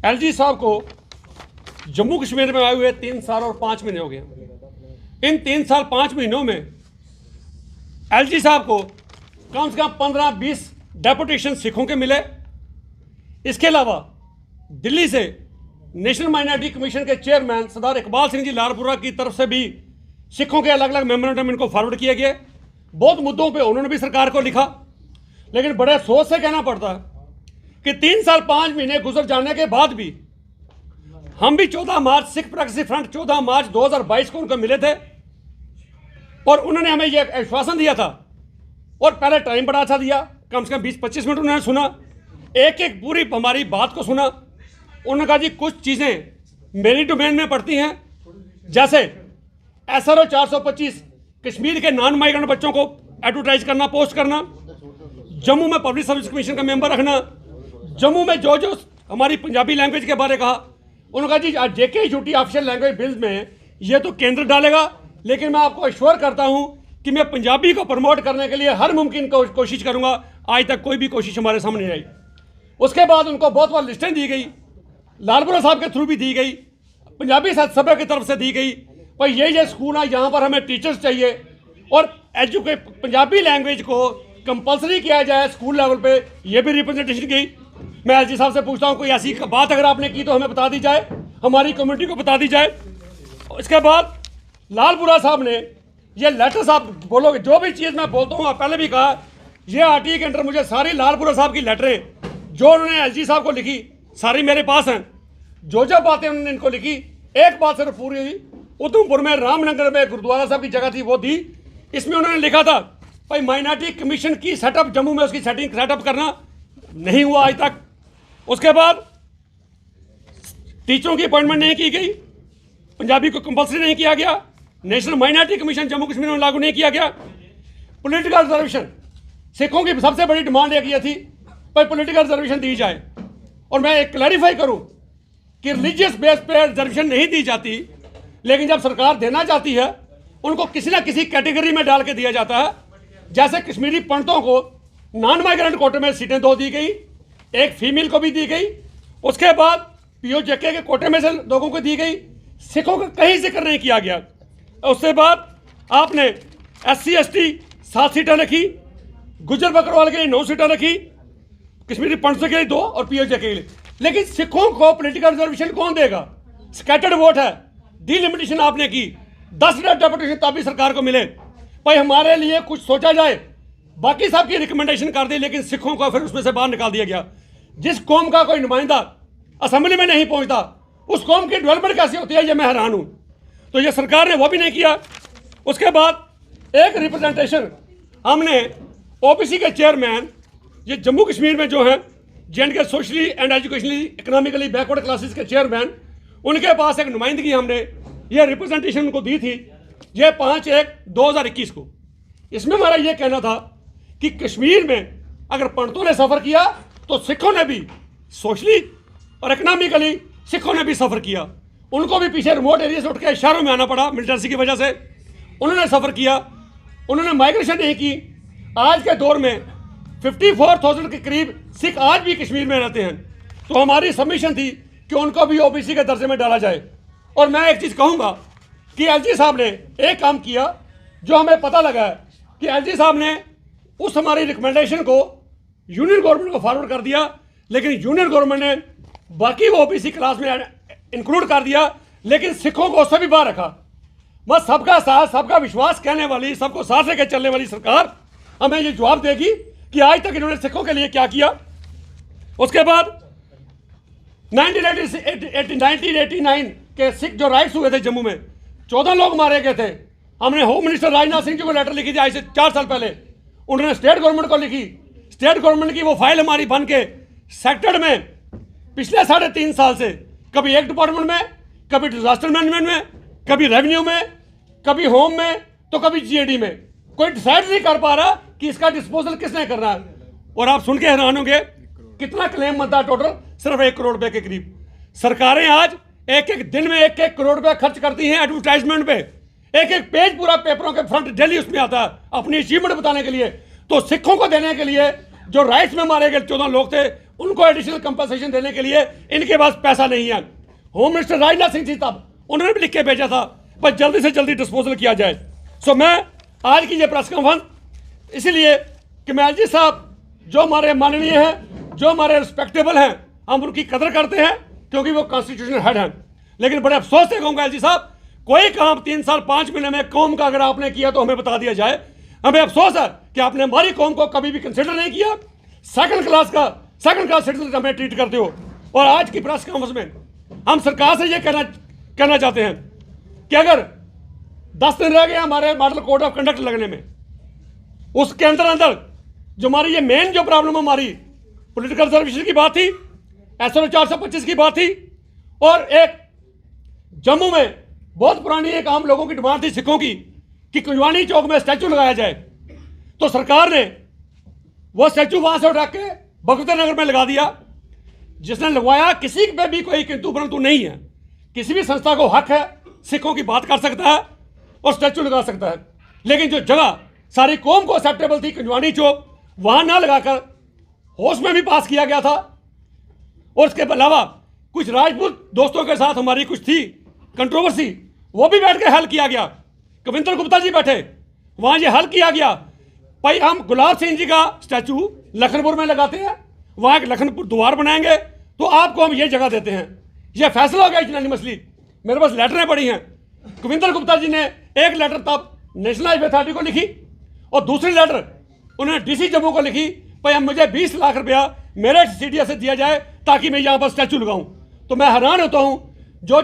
LG साहब को जम्मू कश्मीर में आए हुए 3 साल और 5 महीने हो गए। इन 3 साल 5 महीनों में एलजी साहब को कम से कम 15-20 डेपुटेशन सिखों के मिले। इसके अलावा दिल्ली से नेशनल माइनॉरिटी कमीशन के चेयरमैन सरदार इकबाल सिंह जी लालपुरा की तरफ से भी सिखों के अलग अलग मेमोरेंडम इनको फॉरवर्ड किए गए। बहुत मुद्दों पे उन्होंने भी सरकार को लिखा, लेकिन बड़े अफसोस से कहना पड़ता है कि 3 साल 5 महीने गुजर जाने के बाद भी हम भी 14 मार्च सिख प्रोग्रेसिव फ्रंट 14 मार्च 2022 को उनको मिले थे और उन्होंने हमें यह आश्वासन दिया था और पहले टाइम बड़ा अच्छा दिया, कम से कम 20-25 मिनट उन्होंने सुना, एक एक पूरी हमारी बात को सुना। उन्होंने कहा जी कुछ चीज़ें मेरी डोमेन में पड़ती हैं, जैसे SRO 425 कश्मीर के नॉन माइग्रेंट बच्चों को एडवर्टाइज करना, पोस्ट करना, जम्मू में पब्लिक सर्विस कमीशन का मेंबर रखना, जम्मू में जो जो हमारी पंजाबी लैंग्वेज के बारे कहा। उन्होंने कहा जी JK ऑफिशियल लैंग्वेज बिल में ये तो केंद्र डालेगा, लेकिन मैं आपको अश्योर करता हूं कि मैं पंजाबी को प्रमोट करने के लिए हर मुमकिन कोशिश करूंगा। आज तक कोई भी कोशिश हमारे सामने नहीं आई। उसके बाद उनको बहुत बार लिस्टें दी गई, लालपुरा साहब के थ्रू भी दी गई, पंजाबी साहित्य सभा की तरफ से दी गई, भाई ये स्कूल है यहाँ पर हमें टीचर्स चाहिए और पंजाबी लैंग्वेज को कंपलसरी किया जाए स्कूल लेवल पे, ये भी रिप्रेजेंटेशन की। मैं एलजी साहब से पूछता हूँ कोई ऐसी बात अगर आपने की तो हमें बता दी जाए, हमारी कम्युनिटी को बता दी जाए। इसके बाद लालपुरा साहब ने ये लेटर, साहब बोलोगे जो भी चीज़ मैं बोलता हूँ, पहले भी कहा, ये RT के अंडर मुझे सारी लालपुरा साहब की लेटरें जो उन्होंने एलजी साहब को लिखी सारी मेरे पास हैं। जो बातें उन्होंने इनको लिखी, एक बात सिर्फ पूरी हुई, उधमपुर में रामनगर में गुरुद्वारा साहब की जगह थी वो दी। इसमें उन्होंने लिखा था भाई माइनॉरिटी कमीशन की सेटअप जम्मू में उसकी सेटअप करना नहीं हुआ आज तक। उसके बाद टीचरों की अपॉइंटमेंट नहीं की गई, पंजाबी को कंपलसरी नहीं किया गया, national minority commission Jammu Kashmir में लागू नहीं किया गया। पॉलिटिकल रिजर्वेशन, सिखों की सबसे बड़ी डिमांड एक ये थी भाई पॉलिटिकल रिजर्वेशन दी जाए। और मैं एक क्लैरिफाई करूं कि रिलीजियस बेस पे रिजर्वेशन नहीं दी जाती, लेकिन जब सरकार देना चाहती है उनको किसी ना किसी कैटेगरी में डाल के दिया जाता है। जैसे कश्मीरी पंडितों को नॉन माइग्रेंट कोटे में सीटें 2 दी गई, एक फीमेल को भी दी गई। उसके बाद POJK के कोटे में से लोगों को दी गई, सिखों का कहीं जिक्र नहीं किया गया। उसके बाद आपने SC ST 7 सीटें रखी, गुजर बकरवाल के लिए 9 सीटें रखी, कश्मीरी पंडितों के लिए 2 और POJK के लिए। लेकिन सिखों को पॉलिटिकल रिजर्वेशन कौन देगा? स्कैटर्ड वोट है, डिलिमिटेशन आपने की, 10 डेपुटेशन तभी सरकार को मिले। भाई हमारे लिए कुछ सोचा जाए। बाकी साहब की रिकमेंडेशन कर दी, लेकिन सिखों को फिर उसमें से बाहर निकाल दिया गया। जिस कौम का कोई नुमाइंदा असेंबली में नहीं पहुंचता, उस कौम की डेवलपमेंट कैसे होती है, ये मैं हैरान हूं। तो ये सरकार ने वो भी नहीं किया। उसके बाद एक रिप्रेजेंटेशन हमने OBC के चेयरमैन, ये जम्मू कश्मीर में जो हैं J&K socially and educationally economically backward classes के चेयरमैन, उनके पास एक नुमाइंदगी हमने ये रिप्रेजेंटेशन उनको दी थी, ये 5/1/2021 को। इसमें हमारा ये कहना था कि कश्मीर में अगर पंडितों ने सफ़र किया तो सिखों ने भी सोशली और इकोनॉमिकली सिखों ने भी सफ़र किया। उनको भी पीछे रिमोट एरिया से उठ के शहरों में आना पड़ा मिलिटेंसी की वजह से। उन्होंने सफ़र किया, उन्होंने माइग्रेशन नहीं की। आज के दौर में 54,000 के करीब सिख आज भी कश्मीर में रहते हैं। तो हमारी सबमिशन थी कि उनको भी OBC के दर्जे में डाला जाए। और मैं एक चीज़ कहूँगा कि LG साहब ने एक काम किया जो हमें पता लगा है कि LG साहब ने उस हमारी रिकमेंडेशन को यूनियन गवर्नमेंट को फॉरवर्ड कर दिया, लेकिन यूनियन गवर्नमेंट ने बाकी वो OBC क्लास में इंक्लूड कर दिया, लेकिन सिखों को उससे भी बाहर रखा। बस सबका साथ सबका विश्वास कहने वाली, सबको साथ लेकर चलने वाली सरकार हमें ये जवाब देगी कि आज तक इन्होंने सिखों के लिए क्या किया। उसके बाद 1989 के सिख जो राइट्स हुए थे जम्मू में, 14 लोग मारे गए थे। हमने होम मिनिस्टर राजनाथ सिंह जी को लेटर लिखी थी आज से 4 साल पहले, उन्होंने स्टेट गवर्नमेंट को लिखी। स्टेट गवर्नमेंट की वो फाइल हमारी बन के सेक्टर में पिछले 3.5 साल से कभी एक डिपार्टमेंट में, कभी डिजास्टर मैनेजमेंट में, कभी रेवेन्यू में, कभी होम में, तो कभी GAD में, कोई डिसाइड नहीं कर पा रहा कि इसका डिस्पोजल किसने करना है। और आप सुन के हैरान होंगे कितना क्लेम बनता है टोटल, सिर्फ 1 करोड़ रुपए के करीब। सरकारें आज एक दिन में 1 करोड़ रुपए खर्च करती हैं एडवर्टाइजमेंट पे, एक पेज पूरा पेपरों के फ्रंट डेली उसमें आता है अपनी अचीवमेंट बताने के लिए। तो सिखों को देने के लिए जो राइट्स में मारे गए 14 लोग थे, उनको एडिशनल कंपनसेशन देने के लिए इनके पास पैसा नहीं है। होम मिनिस्टर राजनाथ सिंह जी तब उन्होंने भी लिख के भेजा था पर जल्दी से जल्दी डिस्पोजल किया जाए। सो मैं आज की ये प्रेस कॉन्फ्रेंस इसलिए कि मैं जी साहब जो हमारे माननीय हैं, जो हमारे रिस्पेक्टेबल हैं, हम उनकी कदर करते हैं क्योंकि वो कॉन्स्टिट्यूशनल हेड हैं। लेकिन बड़े अफसोस से कहूँगा एलजी साहब, कोई काम 3 साल 5 महीने में कौम का अगर आपने किया तो हमें बता दिया जाए। हमें अफसोस है कि आपने हमारी कौम को कभी भी कंसिडर नहीं किया। सेकंड क्लास सिटीजन हमें ट्रीट करते हो। और आज की प्रेस कॉन्फ्रेंस में हम सरकार से ये कहना चाहते हैं कि अगर 10 दिन रह गए हमारे मॉडल कोड ऑफ कंडक्ट लगने में, उसके अंदर जो हमारी ये मेन जो प्रॉब्लम हमारी पॉलिटिकल रिजर्वेशन की बात थी, SLO 425 की बात थी, और एक जम्मू में बहुत पुरानी एक आम लोगों की डिमांड थी सिखों की कि कुंजवानी चौक में स्टैचू लगाया जाए। तो सरकार ने वो स्टैचू वहां से उठा के भगवती नगर में लगा दिया। जिसने लगवाया किसी पे भी कोई किंतु परंतु नहीं है। किसी भी संस्था को हक है सिखों की बात कर सकता है और स्टैचू लगा सकता है। लेकिन जो जगह सारी कौम को एक्सेप्टेबल थी कुंजवानी चौक, वहां ना लगाकर होश में भी पास किया गया था। और उसके अलावा कुछ राजपूत दोस्तों के साथ हमारी कुछ थी कंट्रोवर्सी, वो भी बैठ के हल किया गया। कविंदर गुप्ता जी बैठे, वहां ये हल किया गया भाई हम गुलाब सिंह जी का स्टैचू लखनपुर में लगाते हैं, वहां एक लखनपुर द्वार बनाएंगे तो आपको हम ये जगह देते हैं। ये फैसला हो गया यूनानिमसली। मेरे पास लेटरें पड़ी हैं। कविंदर गुप्ता जी ने एक लेटर तब नेशनल हाईवे अथॉरिटी को लिखी और दूसरी लेटर उन्होंने DC जम्मू को लिखी, भाई हम मुझे 20 लाख रुपया मेरे CDS से दिया जाए ताकि मैं यहाँ पर स्टैचू लगाऊं। तो मैं हैरान होता हूँ जो